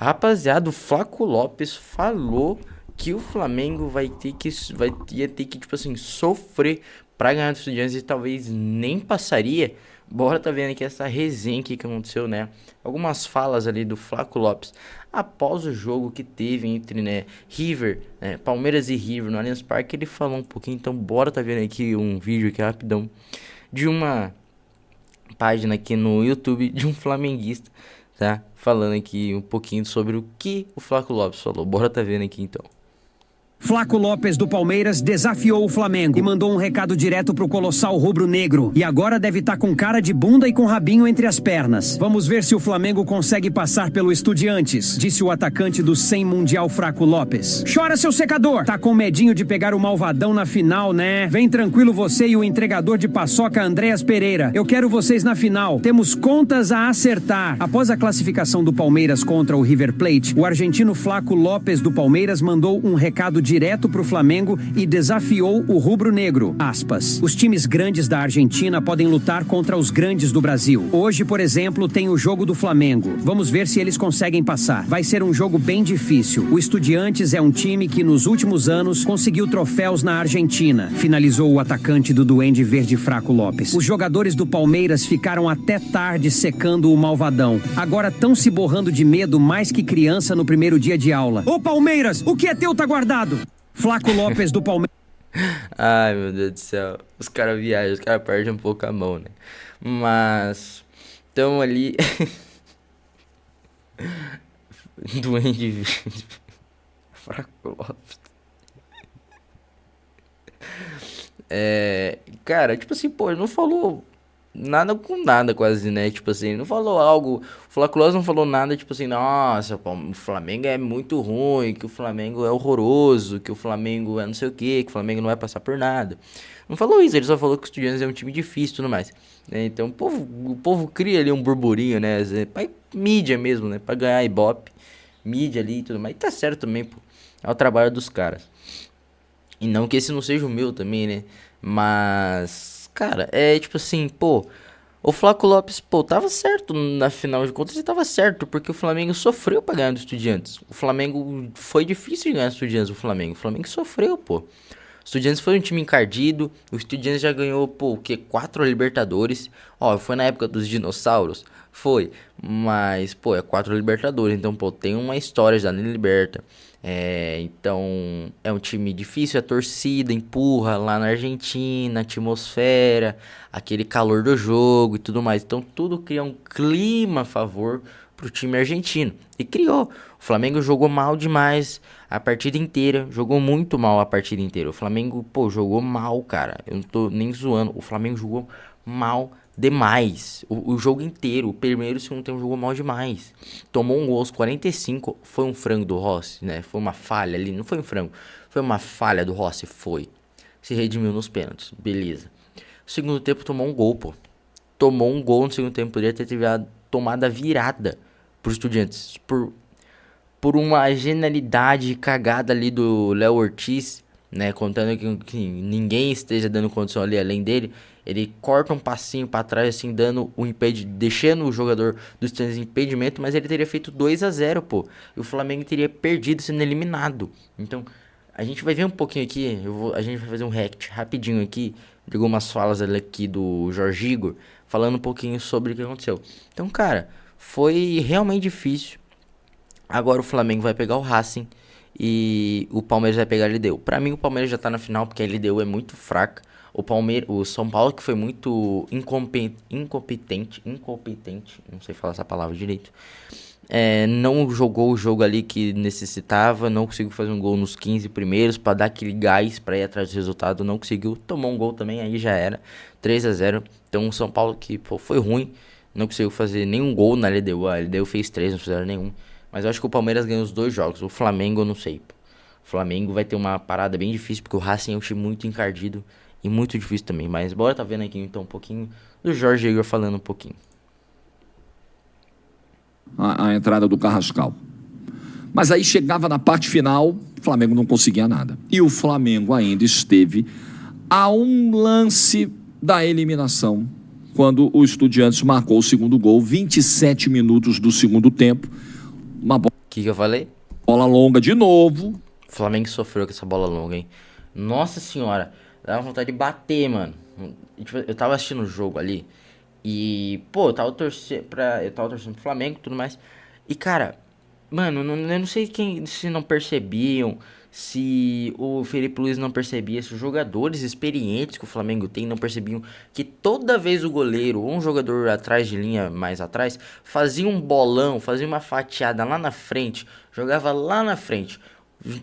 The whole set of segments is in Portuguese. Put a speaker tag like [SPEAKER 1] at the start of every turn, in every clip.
[SPEAKER 1] Rapaziada, o Flaco Lopes falou que o Flamengo ia ter que, tipo assim, sofrer pra ganhar dos Estudiantes e talvez nem passaria. Bora tá vendo aqui essa resenha aqui que aconteceu, né? Algumas falas ali do Flaco Lopes após o jogo que teve entre, né, River, né, Palmeiras e River no Allianz Parque. Ele falou um pouquinho, então bora tá vendo aqui um vídeo aqui rapidão de uma página aqui no YouTube de um flamenguista, tá? Falando aqui um pouquinho sobre o que o Flaco Lopes falou. Bora tá vendo aqui então.
[SPEAKER 2] Flaco Lopes do Palmeiras desafiou o Flamengo e mandou um recado direto pro colossal rubro-negro. E agora deve estar com cara de bunda e com rabinho entre as pernas. Vamos ver se o Flamengo consegue passar pelo Estudiantes, disse o atacante do 100 Mundial Flaco Lopes. Chora, seu secador! Tá com medinho de pegar o malvadão na final, né? Vem tranquilo você e o entregador de paçoca Andréas Pereira. Eu quero vocês na final. Temos contas a acertar. Após a classificação do Palmeiras contra o River Plate, o argentino Flaco Lopes do Palmeiras mandou um recado direto pro Flamengo e desafiou o rubro-negro. Aspas. Os times grandes da Argentina podem lutar contra os grandes do Brasil. Hoje, por exemplo, tem o jogo do Flamengo. Vamos ver se eles conseguem passar. Vai ser um jogo bem difícil. O Estudiantes é um time que nos últimos anos conseguiu troféus na Argentina, finalizou o atacante do Duende Verde Flaco Lopes. Os jogadores do Palmeiras ficaram até tarde secando o malvadão. Agora tão se borrando de medo mais que criança no primeiro dia de aula. Ô Palmeiras, o que é teu tá guardado? Flaco Lopes do Palmeiras.
[SPEAKER 1] Ai, meu Deus do céu. Os caras viajam, os caras perdem um pouco a mão, né? Mas estão ali. Duende Verde. Flaco Lopes. Cara, tipo assim, pô, ele não falou nada com nada quase, né? Tipo assim, não falou algo. O Flaco Lopes não falou nada, tipo assim, nossa, pô, o Flamengo é muito ruim, que o Flamengo é horroroso, que o Flamengo é não sei o que o Flamengo não vai passar por nada. Não falou isso, ele só falou que o Estudiantes é um time difícil e tudo mais. Né? Então o povo cria ali um burburinho, né? Pra mídia mesmo, né? Pra ganhar ibope, mídia ali e tudo mais. E tá certo também, pô. É o trabalho dos caras. E não que esse não seja o meu também, né? Mas, cara, é tipo assim, pô, o Flaco Lopes, pô, tava certo na final de contas, ele tava certo, porque o Flamengo sofreu pra ganhar dos Estudiantes. O Flamengo foi difícil de ganhar dos Estudiantes, o Flamengo sofreu, pô. O Estudiantes foi um time encardido, o Estudiantes já ganhou, pô, o quê? 4 Libertadores. Ó, foi na época dos dinossauros? Foi, mas, pô, é 4 Libertadores, então, pô, tem uma história já na Liberta. Então é um time difícil, a torcida empurra lá na Argentina, a atmosfera, aquele calor do jogo e tudo mais. Então tudo cria um clima a favor pro time argentino. E criou. O Flamengo jogou mal demais a partida inteira, jogou muito mal a partida inteira. O Flamengo, pô, jogou mal, cara. Eu não tô nem zoando. O Flamengo jogou mal demais. O jogo inteiro, o primeiro e o segundo tempo jogou mal demais. Tomou um gol aos 45, foi um frango do Rossi, né? Foi uma falha ali, não foi um frango, foi uma falha do Rossi, foi. Se redimiu nos pênaltis, beleza. No segundo tempo tomou um gol, pô. Tomou um gol no segundo tempo, poderia ter tomado a virada pro Estudiantes. Por uma genialidade cagada ali do Léo Ortiz, né, contando que ninguém esteja dando condição ali além dele, ele corta um passinho pra trás, assim, deixando o jogador dos Estudiantes em impedimento, mas ele teria feito 2-0, pô, e o Flamengo teria perdido, sendo eliminado. Então, a gente vai ver um pouquinho aqui, a gente vai fazer um react rapidinho aqui, de algumas falas aqui do Jorge Igor, falando um pouquinho sobre o que aconteceu. Então, cara, foi realmente difícil. Agora o Flamengo vai pegar o Racing e o Palmeiras vai pegar a LDU. Pra mim o Palmeiras já tá na final porque a LDU é muito fraca. O São Paulo, que foi muito incompetente, não sei falar essa palavra direito. Não jogou o jogo ali que necessitava, não conseguiu fazer um gol nos 15 primeiros pra dar aquele gás pra ir atrás do resultado, não conseguiu. Tomou um gol também, aí já era 3-0. Então o São Paulo que, pô, foi ruim, não conseguiu fazer nenhum gol na LDU. A LDU fez 3, não fizeram nenhum. Mas eu acho que o Palmeiras ganhou os 2 jogos. O Flamengo eu não sei. O Flamengo vai ter uma parada bem difícil, porque o Racing é um time muito encardido e muito difícil também. Mas bora tá vendo aqui então um pouquinho do Jorge Igor falando um pouquinho.
[SPEAKER 3] A entrada do Carrascal. Mas aí chegava na parte final, o Flamengo não conseguia nada. E o Flamengo ainda esteve a um lance da eliminação, quando o Estudiantes marcou o segundo gol, 27 minutos do segundo tempo. Uma bola
[SPEAKER 1] que eu falei?
[SPEAKER 3] Bola longa de novo.
[SPEAKER 1] O Flamengo sofreu com essa bola longa, hein? Nossa senhora, dava vontade de bater, mano. Tipo, eu tava assistindo o jogo ali e, pô, eu tava torcendo pro Flamengo e tudo mais. E, cara, mano, eu não sei se não percebiam, se o Felipe Luiz não percebia, se os jogadores experientes que o Flamengo tem não percebiam que toda vez o goleiro ou um jogador atrás de linha, mais atrás, fazia um bolão, fazia uma fatiada lá na frente, jogava lá na frente.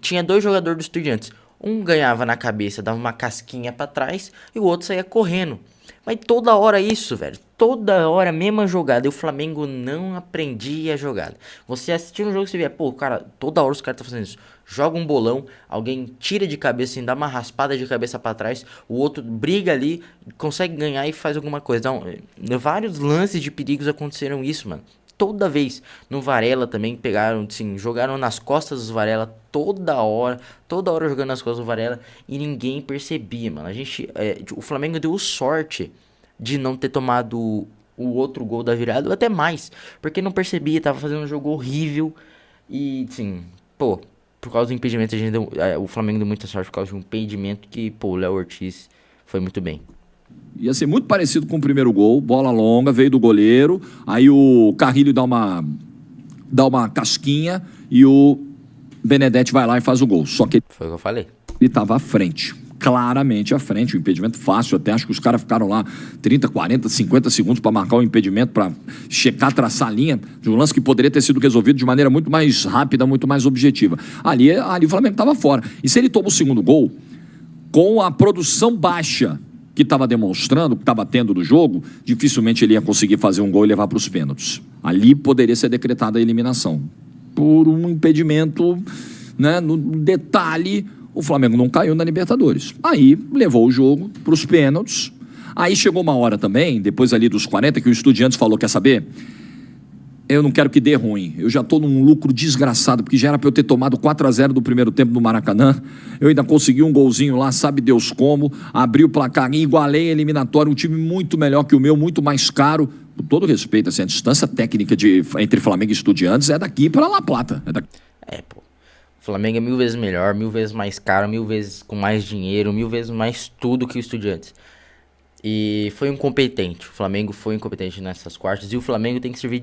[SPEAKER 1] Tinha dois jogadores do Estudiantes. Um ganhava na cabeça, dava uma casquinha pra trás e o outro saía correndo. Mas toda hora isso, velho. Toda hora a mesma jogada. E o Flamengo não aprendia a jogada. Você assistindo o jogo, você vê, pô, cara, toda hora os caras estão fazendo isso. Joga um bolão, alguém tira de cabeça, assim, dá uma raspada de cabeça pra trás, o outro briga ali, consegue ganhar e faz alguma coisa. Então, vários lances de perigos aconteceram isso, mano. Toda vez. No Varela também pegaram, assim, jogaram nas costas dos Varela toda hora jogando nas costas do Varela e ninguém percebia, mano. O Flamengo deu sorte de não ter tomado o outro gol da virada, ou até mais, porque não percebia, tava fazendo um jogo horrível e, assim, pô, por causa do impedimento, o Flamengo deu muita sorte por causa de um impedimento que, pô, o Léo Ortiz foi muito bem.
[SPEAKER 3] Ia ser muito parecido com o primeiro gol, bola longa, veio do goleiro, aí o Carrilho dá uma casquinha e o Benedetti vai lá e faz o gol. Só que
[SPEAKER 1] Foi o que eu falei.
[SPEAKER 3] ele estava à frente, claramente à frente, o impedimento fácil, até acho que os caras ficaram lá 30, 40, 50 segundos para marcar o impedimento, para checar, traçar a linha de um lance que poderia ter sido resolvido de maneira muito mais rápida, muito mais objetiva. Ali o Flamengo estava fora. E se ele toma o segundo gol, com a produção baixa que estava demonstrando, que estava tendo do jogo, dificilmente ele ia conseguir fazer um gol e levar para os pênaltis. Ali poderia ser decretada a eliminação. Por um impedimento, né, no detalhe, o Flamengo não caiu na Libertadores. Aí levou o jogo para os pênaltis. Aí chegou uma hora também, depois ali dos 40, que o Estudiantes falou, quer saber? Eu não quero que dê ruim. Eu já estou num lucro desgraçado, porque já era para eu ter tomado 4-0 do primeiro tempo no Maracanã. Eu ainda consegui um golzinho lá, sabe Deus como. Abri o placar e igualei a eliminatória. Um time muito melhor que o meu, muito mais caro. Com todo respeito, assim, a distância técnica entre Flamengo e Estudiantes é daqui para La Plata.
[SPEAKER 1] Pô. O Flamengo é 1000 vezes melhor, 1000 vezes mais caro, 1000 vezes com mais dinheiro, 1000 vezes mais tudo que o Estudiantes. E foi incompetente. O Flamengo foi incompetente nessas quartas. E o Flamengo tem que servir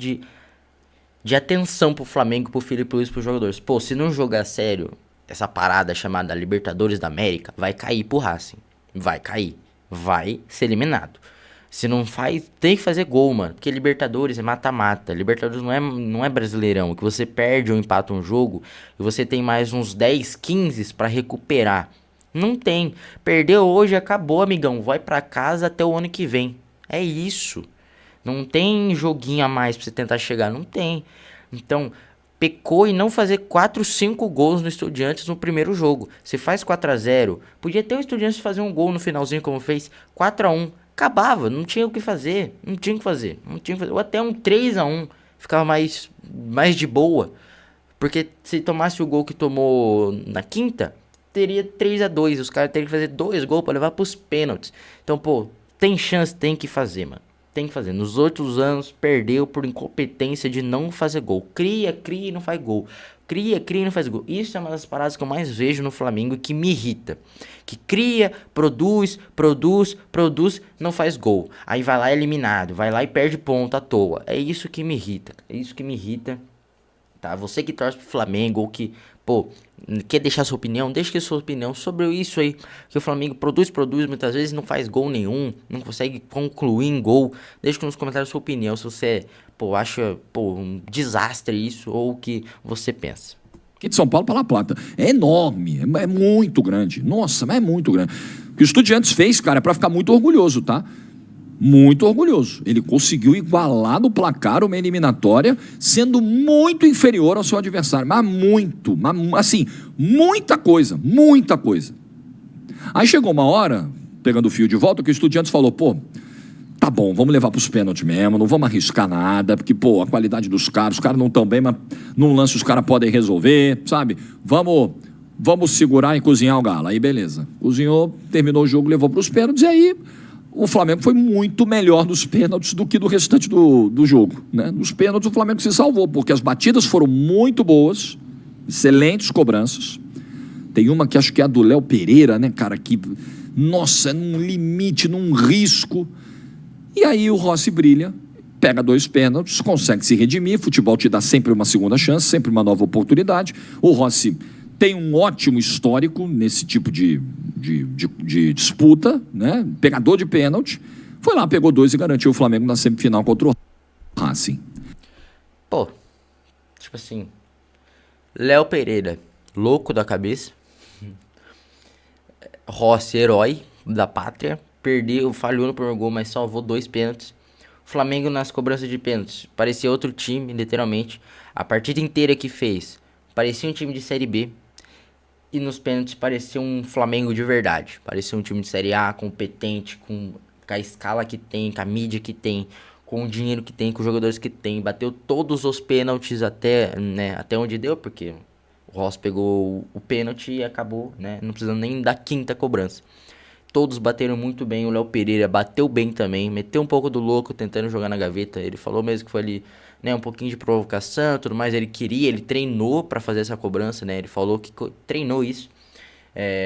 [SPEAKER 1] de atenção pro Flamengo, pro Felipe Luiz, pros jogadores. Pô, se não jogar sério, essa parada chamada Libertadores da América, vai cair pro Racing. Vai cair. Vai ser eliminado. Se não faz, tem que fazer gol, mano. Porque Libertadores é mata-mata. Libertadores não é brasileirão. Que você perde ou empata um jogo e você tem mais uns 10, 15 pra recuperar. Não tem. Perdeu hoje, acabou, amigão. Vai pra casa até o ano que vem. É isso. Não tem joguinho a mais pra você tentar chegar. Não tem. Então, pecou em não fazer 4, 5 gols no Estudiantes no primeiro jogo. Você faz 4-0. Podia ter o Estudiantes fazer um gol no finalzinho como fez. 4-1. Acabava. Não tinha o que fazer. Não tinha o que fazer. Ou até um 3-1. Ficava mais de boa. Porque se tomasse o gol que tomou na quinta, teria 3-2. Os caras teriam que fazer 2 gols pra levar pros pênaltis. Então, pô, tem chance, tem que fazer, mano. Tem que fazer. Nos outros anos, perdeu por incompetência de não fazer gol. Cria e não faz gol. Cria e não faz gol. Isso é uma das paradas que eu mais vejo no Flamengo e que me irrita. Que cria, produz, não faz gol. Aí vai lá eliminado. Vai lá e perde ponto à toa. É isso que me irrita. É isso que me irrita. Tá? Você que torce pro Flamengo ou que, pô, quer deixar sua opinião, deixe sua opinião sobre isso aí, que o Flamengo produz, muitas vezes não faz gol nenhum, não consegue concluir em gol. Deixe nos comentários sua opinião, se você, pô, acha, pô, um desastre isso, ou o que você pensa.
[SPEAKER 3] Aqui de São Paulo para La Plata, é enorme, é muito grande, nossa, mas é muito grande. O que o Estudiantes fez, cara, é para ficar muito orgulhoso, tá? Muito orgulhoso. Ele conseguiu igualar no placar uma eliminatória, sendo muito inferior ao seu adversário. Mas muito, assim, muita coisa. Aí chegou uma hora, pegando o fio de volta, que o Estudiantes falou, pô, tá bom, vamos levar pros pênaltis mesmo, não vamos arriscar nada, porque, pô, a qualidade dos caras, os caras não estão bem, mas num lance os caras podem resolver, sabe? Vamos segurar e cozinhar o galo. Aí, beleza. Cozinhou, terminou o jogo, levou pros pênaltis, e aí o Flamengo foi muito melhor nos pênaltis do que do restante do jogo, né? Nos pênaltis o Flamengo se salvou, porque as batidas foram muito boas, excelentes cobranças. Tem uma que acho que é a do Léo Pereira, né, cara, que, nossa, é num limite, num risco. E aí o Rossi brilha, pega 2 pênaltis, consegue se redimir, futebol te dá sempre uma segunda chance, sempre uma nova oportunidade. O Rossi tem um ótimo histórico nesse tipo de disputa, né? Pegador de pênalti, foi lá, pegou 2 e garantiu o Flamengo na semifinal contra o Racing.
[SPEAKER 1] Pô, tipo assim, Léo Pereira, louco da cabeça. Rossi, herói da pátria. Perdeu, falhou no primeiro gol, mas salvou 2 pênaltis. Flamengo nas cobranças de pênaltis. Parecia outro time, literalmente. A partida inteira que fez, parecia um time de Série B. E nos pênaltis parecia um Flamengo de verdade. Parecia um time de Série A, competente, com a escala que tem, com a mídia que tem, com o dinheiro que tem, com os jogadores que tem. Bateu todos os pênaltis até onde deu, porque o Ross pegou o pênalti e acabou, né, não precisando nem da 5ª cobrança. Todos bateram muito bem, o Léo Pereira bateu bem também, meteu um pouco do louco tentando jogar na gaveta. Ele falou mesmo que foi ali, né, um pouquinho de provocação e tudo mais. Ele treinou pra fazer essa cobrança, né, ele falou que treinou isso.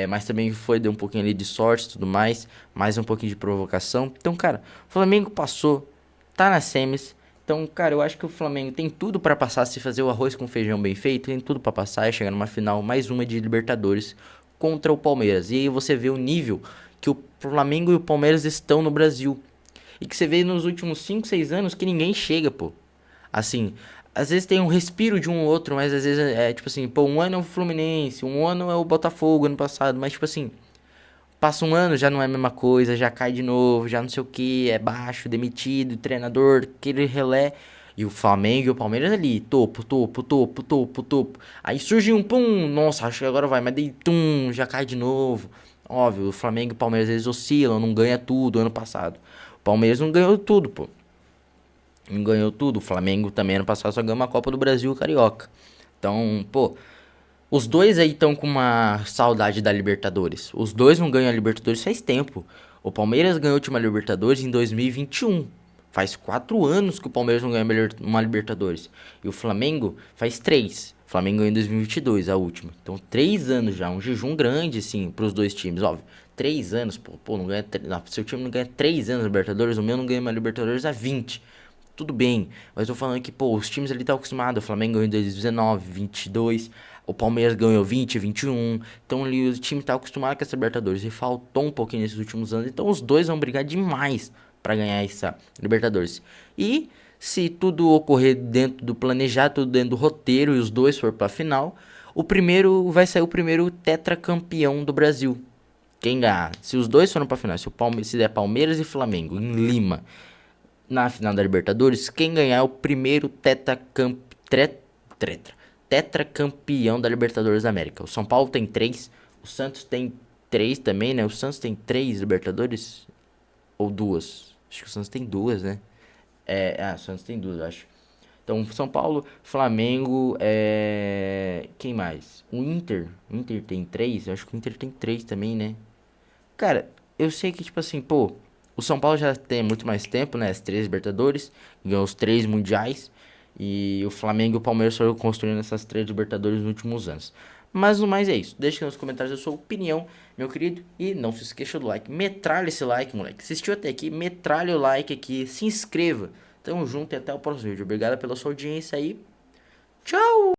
[SPEAKER 1] Mas também deu um pouquinho ali de sorte e tudo mais, mais um pouquinho de provocação. Então, cara, o Flamengo passou, tá nas semis. Então, cara, eu acho que o Flamengo tem tudo pra passar, se fazer o arroz com feijão bem feito, tem tudo pra passar e chegar numa final, mais uma de Libertadores contra o Palmeiras. E aí você vê o nível que o Flamengo e o Palmeiras estão no Brasil. E que você vê nos últimos 5, 6 anos que ninguém chega, pô. Assim, às vezes tem um respiro de um ou outro, mas às vezes é tipo assim, pô, um ano é o Fluminense, um ano é o Botafogo, ano passado, mas tipo assim, passa um ano, já não é a mesma coisa, já cai de novo, já não sei o que, é baixo, demitido, treinador, aquele relé. E o Flamengo e o Palmeiras ali, topo, topo, topo, topo, topo. Aí surge um pum, nossa, acho que agora vai, mas daí tum, já cai de novo. Óbvio, o Flamengo e o Palmeiras eles oscilam, não ganha tudo ano passado. O Palmeiras não ganhou tudo, pô. Não ganhou tudo. O Flamengo também ano passado só ganhou uma Copa do Brasil Carioca. Então, pô, os dois aí estão com uma saudade da Libertadores. Os dois não ganham a Libertadores faz tempo. O Palmeiras ganhou a última Libertadores em 2021. Faz 4 anos que o Palmeiras não ganha uma Libertadores. E o Flamengo faz 3. O Flamengo ganhou em 2022, a última. Então, 3 anos já. Um jejum grande, assim, pros dois times. Óbvio, 3 anos, pô, não ganha... Não, seu time não ganha 3 anos Libertadores, o meu não ganha uma Libertadores há 20. Tudo bem, mas eu tô falando que, pô, os times ali estão acostumados. O Flamengo ganhou em 2019, 22, o Palmeiras ganhou 20, 21. Então ali o time tá acostumado com essa Libertadores e faltou um pouquinho nesses últimos anos. Então os dois vão brigar demais pra ganhar essa Libertadores. E se tudo ocorrer dentro do planejado, tudo dentro do roteiro e os dois for pra final, vai sair o primeiro tetracampeão do Brasil. Quem ganhar, se os dois foram pra final, se der Palmeiras e Flamengo em Lima, na final da Libertadores, quem ganhar é o primeiro tetracampeão da Libertadores da América. O São Paulo tem 3, o Santos tem 3 também, né? O Santos tem 3 Libertadores ou 2? Acho que o Santos tem 2, né? O Santos tem 2, eu acho. Então, São Paulo, Flamengo, quem mais? O Inter tem 3, eu acho que o Inter tem 3 também, né? Cara, eu sei que, tipo assim, pô, o São Paulo já tem muito mais tempo, né? As 3 Libertadores, ganhou os 3 mundiais. E o Flamengo e o Palmeiras foram construindo essas 3 Libertadores nos últimos anos. Mas no mais é isso. Deixa aqui nos comentários a sua opinião, meu querido. E não se esqueça do like. Metralha esse like, moleque. Assistiu até aqui, metralha o like aqui. Se inscreva. Tamo junto e até o próximo vídeo. Obrigado pela sua audiência aí. Tchau!